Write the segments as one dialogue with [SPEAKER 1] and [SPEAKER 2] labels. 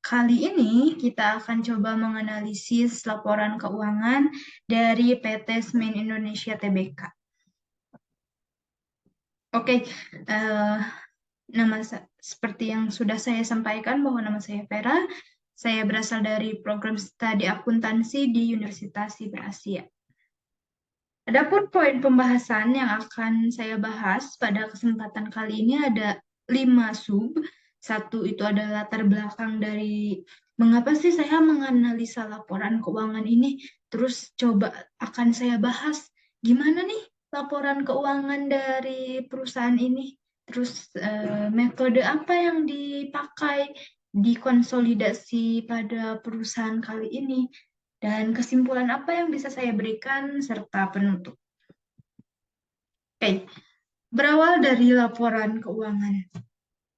[SPEAKER 1] Kali ini kita akan coba menganalisis laporan keuangan dari PT Semen Indonesia Tbk. Oke, eh, seperti yang sudah saya sampaikan bahwa nama saya Vera. Saya berasal dari program studi akuntansi di Universitas Siber Asia. Adapun poin pembahasan yang akan saya bahas pada kesempatan kali ini ada 5 sub. Satu itu adalah latar belakang dari mengapa sih saya menganalisa laporan keuangan ini. Terus coba akan saya bahas gimana nih laporan keuangan dari perusahaan ini. Terus metode apa yang dipakai di konsolidasi pada perusahaan kali ini. Dan kesimpulan apa yang bisa saya berikan serta penutup. Oke, berawal dari laporan keuangan.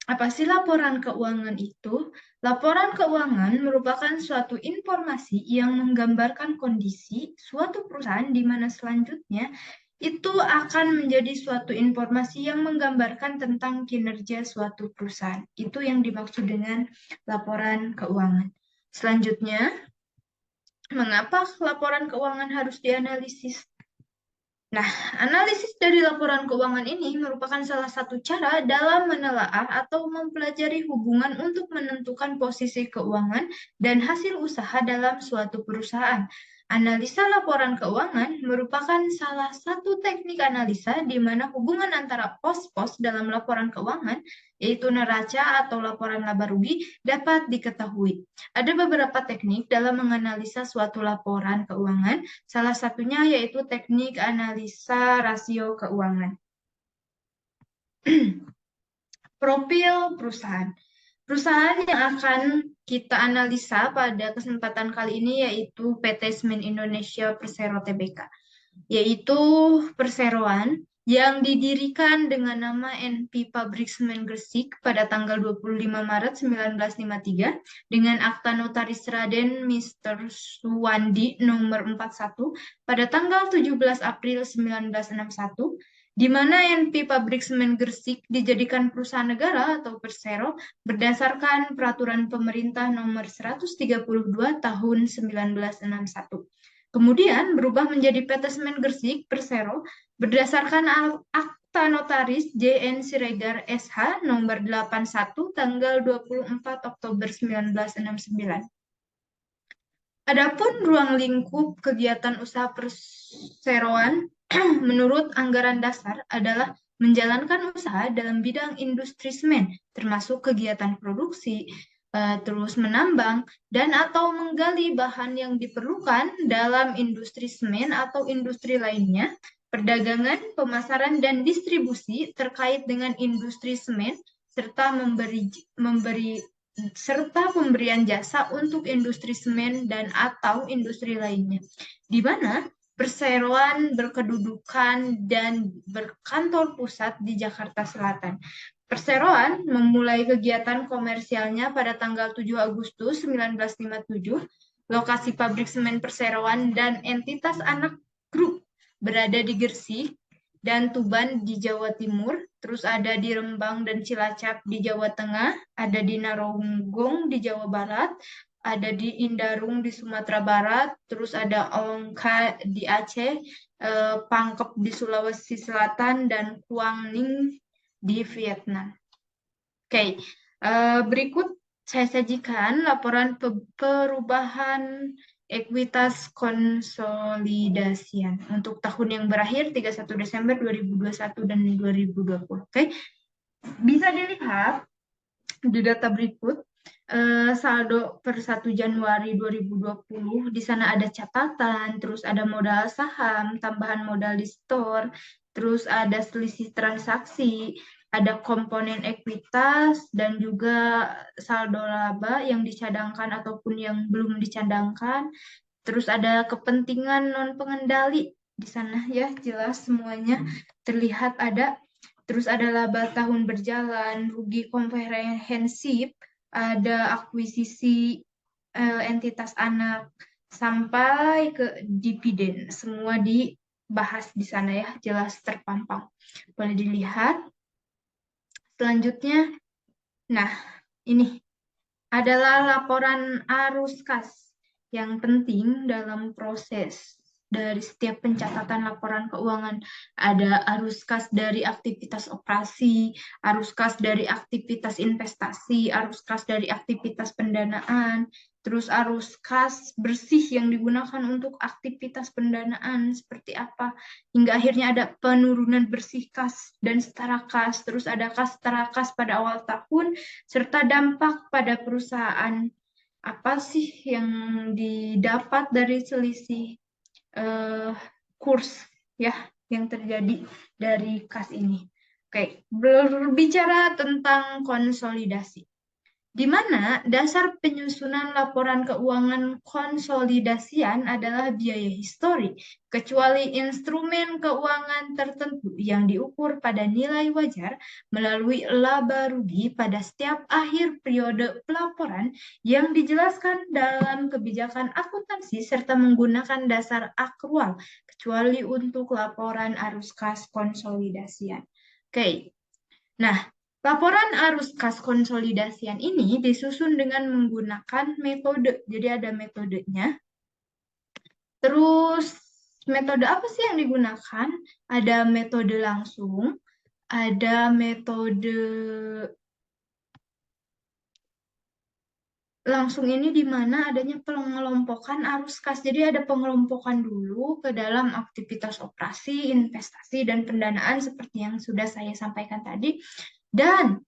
[SPEAKER 1] Apa sih laporan keuangan itu? Laporan keuangan merupakan suatu informasi yang menggambarkan kondisi suatu perusahaan di mana selanjutnya itu akan menjadi suatu informasi yang menggambarkan tentang kinerja suatu perusahaan. Itu yang dimaksud dengan laporan keuangan. Selanjutnya, mengapa laporan keuangan harus dianalisis? Nah, analisis dari laporan keuangan ini merupakan salah satu cara dalam menelaah atau mempelajari hubungan untuk menentukan posisi keuangan dan hasil usaha dalam suatu perusahaan. Analisa laporan keuangan merupakan salah satu teknik analisa di mana hubungan antara pos-pos dalam laporan keuangan, yaitu neraca atau laporan laba rugi, dapat diketahui. Ada beberapa teknik dalam menganalisa suatu laporan keuangan. Salah satunya yaitu teknik analisa rasio keuangan. Profil perusahaan. Perusahaan yang akan kita analisa pada kesempatan kali ini yaitu PT Semen Indonesia Persero Tbk, yaitu perseroan yang didirikan dengan nama NP Pabrik Semen Gresik pada tanggal 25 Maret 1953 dengan akta notaris Raden Mr. Suwandi nomor 41 pada tanggal 17 April 1961, di mana NP Pabrik Semen Gresik dijadikan perusahaan negara atau Persero berdasarkan Peraturan Pemerintah Nomor 132 Tahun 1961. Kemudian berubah menjadi PT Semen Gresik Persero berdasarkan Akta Notaris JN Siregar SH nomor 81 tanggal 24 Oktober 1969. Adapun ruang lingkup kegiatan usaha perseroan menurut anggaran dasar adalah menjalankan usaha dalam bidang industri semen, termasuk kegiatan produksi, terus menambang, dan atau menggali bahan yang diperlukan dalam industri semen atau industri lainnya, perdagangan, pemasaran, dan distribusi terkait dengan industri semen, serta pemberian jasa untuk industri semen dan atau industri lainnya, di mana perseroan berkedudukan dan berkantor pusat di Jakarta Selatan. Perseroan memulai kegiatan komersialnya pada tanggal 7 Agustus 1957. Lokasi pabrik semen perseroan dan entitas anak grup berada di Gresik dan Tuban di Jawa Timur, terus ada di Rembang dan Cilacap di Jawa Tengah, ada di Narogong di Jawa Barat, ada di Indarung di Sumatera Barat, terus ada Olongka di Aceh, Pangkep di Sulawesi Selatan, dan Quang Ninh di Vietnam. Oke, berikut saya sajikan laporan perubahan ekuitas konsolidasian untuk tahun yang berakhir 31 Desember 2021 dan 2020. Oke, bisa dilihat di data berikut saldo per 1 Januari 2020 di sana ada catatan, terus ada modal saham, tambahan modal di store, terus ada selisih transaksi, ada komponen ekuitas dan juga saldo laba yang dicadangkan ataupun yang belum dicadangkan. Terus ada kepentingan non pengendali di sana ya, jelas semuanya terlihat ada. Terus ada laba tahun berjalan, rugi komprehensif, ada akuisisi entitas anak, sampai ke dividen. Semua dibahas di sana ya, jelas terpampang. Boleh dilihat. Selanjutnya, nah ini adalah laporan arus kas yang penting dalam proses dari setiap pencatatan laporan keuangan. Ada arus kas dari aktivitas operasi, arus kas dari aktivitas investasi, arus kas dari aktivitas pendanaan, terus arus kas bersih yang digunakan untuk aktivitas pendanaan seperti apa, hingga akhirnya ada penurunan bersih kas dan setara kas, terus ada kas setara kas pada awal tahun, serta dampak pada perusahaan. Apa sih yang didapat dari selisih eh, kurs ya yang terjadi dari kas ini? Oke, berbicara tentang konsolidasi, di mana dasar penyusunan laporan keuangan konsolidasian adalah biaya histori, kecuali instrumen keuangan tertentu yang diukur pada nilai wajar melalui laba rugi pada setiap akhir periode pelaporan yang dijelaskan dalam kebijakan akuntansi serta menggunakan dasar akrual, kecuali untuk laporan arus kas konsolidasian. Oke, nah, laporan arus kas konsolidasian ini disusun dengan menggunakan metode. Jadi ada metodenya. Terus metode apa sih yang digunakan? Ada metode langsung, ada metode langsung ini di mana adanya pengelompokan arus kas. Jadi ada pengelompokan dulu ke dalam aktivitas operasi, investasi, dan pendanaan seperti yang sudah saya sampaikan tadi. Dan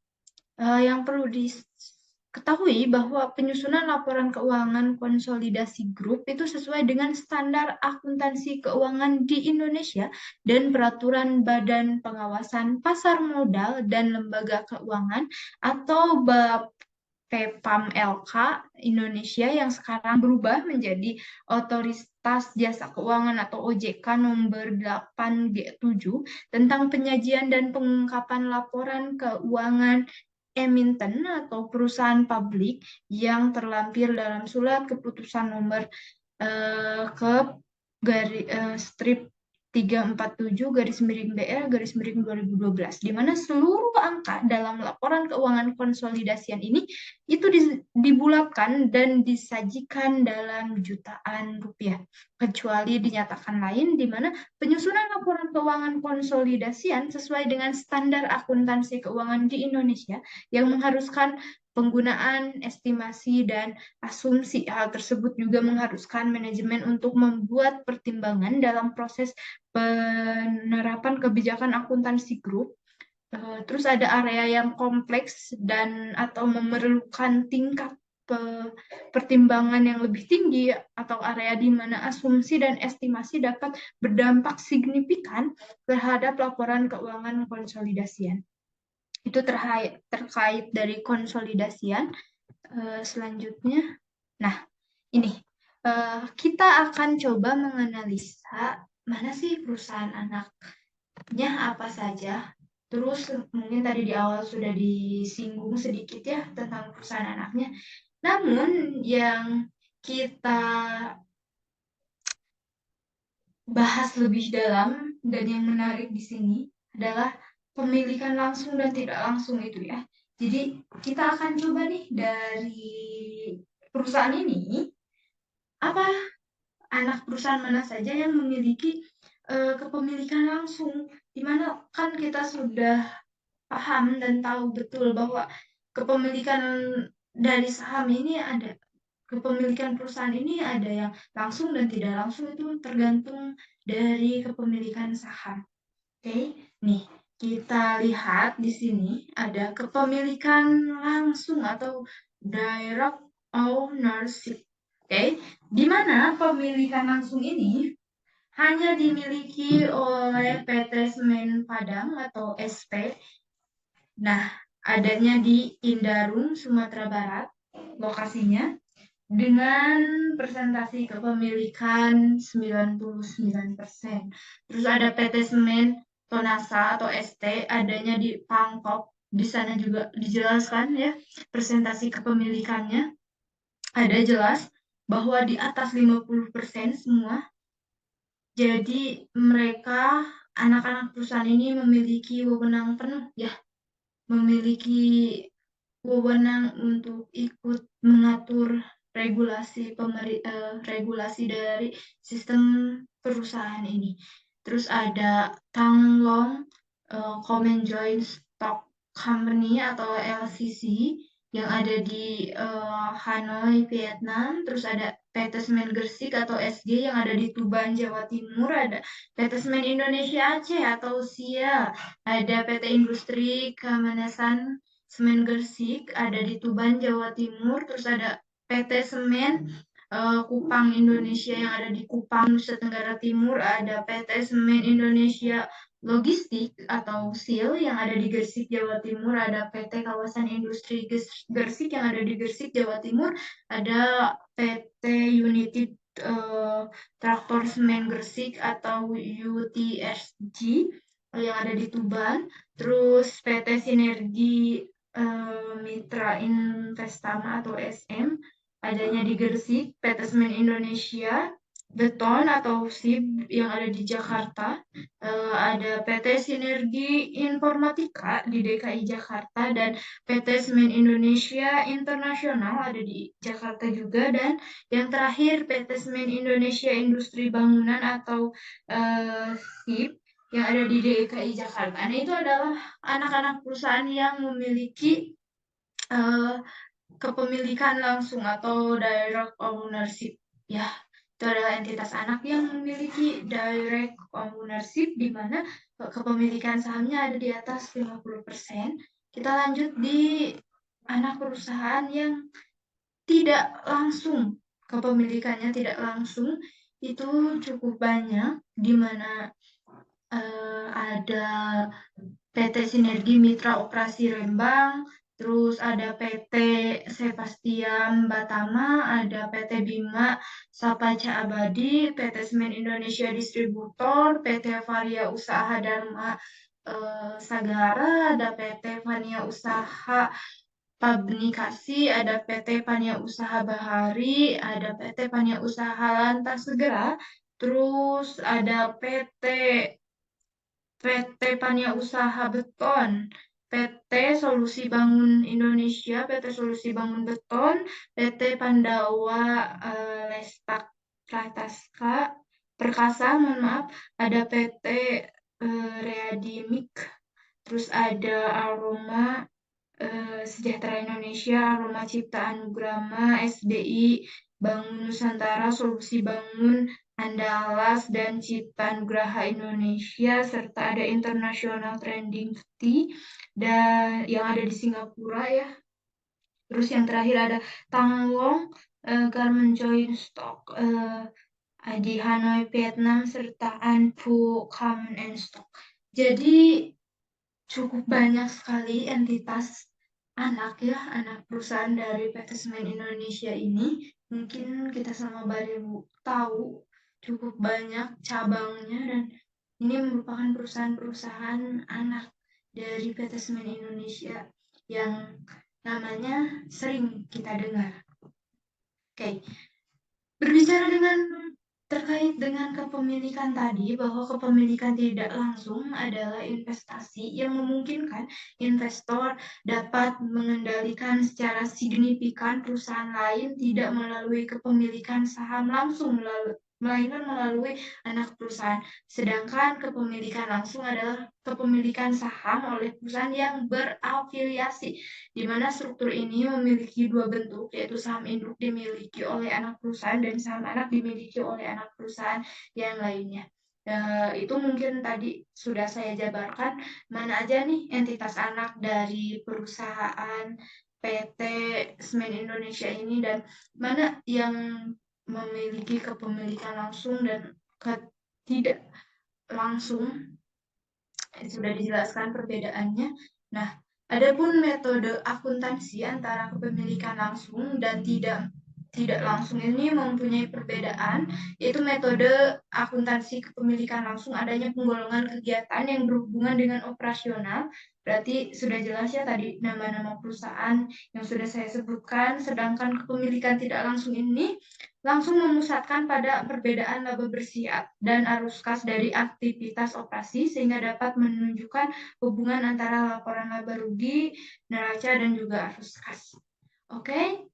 [SPEAKER 1] yang perlu diketahui bahwa penyusunan laporan keuangan konsolidasi grup itu sesuai dengan standar akuntansi keuangan di Indonesia dan peraturan Badan Pengawasan Pasar Modal dan Lembaga Keuangan atau BPPAM LK Indonesia yang sekarang berubah menjadi Otoritas Jasa Keuangan atau OJK nomor 8G7 tentang penyajian dan pengungkapan laporan keuangan emiten atau perusahaan publik yang terlampir dalam surat keputusan nomor ke strip 347 garis miring BR garis miring 2012, di mana seluruh angka dalam laporan keuangan konsolidasian ini itu dibulatkan dan disajikan dalam jutaan rupiah, kecuali dinyatakan lain di mana penyusunan laporan keuangan konsolidasian sesuai dengan standar akuntansi keuangan di Indonesia yang mengharuskan penggunaan estimasi dan asumsi. Hal tersebut juga mengharuskan manajemen untuk membuat pertimbangan dalam proses penerapan kebijakan akuntansi grup. Terus ada area yang kompleks dan atau memerlukan tingkat pertimbangan yang lebih tinggi atau area di mana asumsi dan estimasi dapat berdampak signifikan terhadap laporan keuangan konsolidasian. Itu terkait dari konsolidasian. Selanjutnya, nah ini kita akan coba menganalisa mana sih perusahaan anaknya apa saja. Terus mungkin tadi di awal sudah disinggung sedikit ya tentang perusahaan anaknya. Namun yang kita bahas lebih dalam dan yang menarik di sini adalah pemilikan langsung dan tidak langsung itu ya. Jadi kita akan coba nih dari perusahaan ini, apa anak perusahaan mana saja yang memiliki kepemilikan langsung, di mana kan kita sudah paham dan tahu betul bahwa kepemilikan dari saham ini ada, kepemilikan perusahaan ini ada yang langsung dan tidak langsung, itu tergantung dari kepemilikan saham. Oke, nih kita lihat di sini ada kepemilikan langsung atau direct ownership. Oke, di mana pemilikan langsung ini hanya dimiliki oleh PT Semen Padang atau SP. Nah, adanya di Indarung, Sumatera Barat, lokasinya, dengan persentase kepemilikan 99%. Terus ada PT Semen Tonasa atau ST, adanya di Pangkop. Di sana juga dijelaskan ya persentase kepemilikannya. Ada jelas bahwa di atas 50% semua. Jadi mereka, anak-anak perusahaan ini memiliki wewenang penuh ya, memiliki wewenang untuk ikut mengatur regulasi dari sistem perusahaan ini. Terus ada Thang Long Common Joint Stock Company atau LCC yang ada di Hanoi, Vietnam. Terus ada PT Semen Gresik atau SG yang ada di Tuban, Jawa Timur. Ada PT Semen Indonesia Aceh atau SIA. Ada PT Industri Kemanesan Semen Gresik ada di Tuban, Jawa Timur. Terus ada PT Semen Kupang Indonesia yang ada di Kupang, Nusa Tenggara Timur. Ada PT Semen Indonesia Logistik atau SIL yang ada di Gresik, Jawa Timur. Ada PT Kawasan Industri Gresik yang ada di Gresik, Jawa Timur. Ada PT United Traktor Semen Gresik atau UTSG yang ada di Tuban. Terus PT Sinergi Mitra Investama atau SM adanya di Gresik, PT Semen Indonesia Beton atau SIB yang ada di Jakarta, ada PT Sinergi Informatika di DKI Jakarta dan PT Semen Indonesia Internasional ada di Jakarta juga, dan yang terakhir PT Semen Indonesia Industri Bangunan atau SIB yang ada di DKI Jakarta. Nah, itu adalah anak-anak perusahaan yang memiliki kepemilikan langsung atau direct ownership. Ya, itu adalah entitas anak yang memiliki direct ownership di mana kepemilikan sahamnya ada di atas 50%. Kita lanjut di anak perusahaan yang tidak langsung, kepemilikannya tidak langsung, itu cukup banyak, di mana ada PT Sinergi Mitra Operasi Rembang, terus ada PT Sebastian Batama, ada PT Bima Sapaca Abadi, PT Semen Indonesia Distributor, PT Varia Usaha Dharma Sagara, ada PT Vania Usaha Pabnikasi, ada PT Pania Usaha Bahari, ada PT Pania Usaha Lantas Segera, terus ada PT Pania Usaha Beton, PT Solusi Bangun Indonesia, PT Solusi Bangun Beton, PT Pandawa Lestak Perkasa, mohon maaf, ada PT Readimik, terus ada Aroma Sejahtera Indonesia, Aroma Cipta Anugrama, SBI, Bangun Nusantara, Solusi Bangun, Andalas, dan Cipta Nugraha Indonesia, serta ada International Trending Tea dan yang ada di Singapura ya. Terus yang terakhir ada Thang Long Garment Joint Stock di Hanoi, Vietnam, serta An Phu Common and Stock. Jadi cukup banyak sekali entitas anak perusahaan dari PT Semen Indonesia ini. Mungkin kita sama baru tahu cukup banyak cabangnya, dan ini merupakan perusahaan-perusahaan anak dari PT Semen Indonesia yang namanya sering kita dengar. Oke, berbicara terkait dengan kepemilikan tadi, bahwa kepemilikan tidak langsung adalah investasi yang memungkinkan investor dapat mengendalikan secara signifikan perusahaan lain tidak melalui kepemilikan saham langsung, melainkan melalui anak perusahaan. Sedangkan kepemilikan langsung adalah kepemilikan saham oleh perusahaan yang berafiliasi, di mana struktur ini memiliki dua bentuk, yaitu saham induk dimiliki oleh anak perusahaan dan saham anak dimiliki oleh anak perusahaan yang lainnya. Itu mungkin tadi sudah saya jabarkan mana aja nih entitas anak dari perusahaan PT Semen Indonesia ini dan mana yang memiliki kepemilikan langsung dan tidak langsung. Sudah dijelaskan perbedaannya. Nah, adapun metode akuntansi antara kepemilikan langsung dan tidak tidak langsung ini mempunyai perbedaan, yaitu metode akuntansi kepemilikan langsung adanya penggolongan kegiatan yang berhubungan dengan operasional. Berarti sudah jelas ya tadi nama-nama perusahaan yang sudah saya sebutkan, sedangkan kepemilikan tidak langsung ini langsung memusatkan pada perbedaan laba bersih dan arus kas dari aktivitas operasi sehingga dapat menunjukkan hubungan antara laporan laba rugi, neraca, dan juga arus kas. Oke.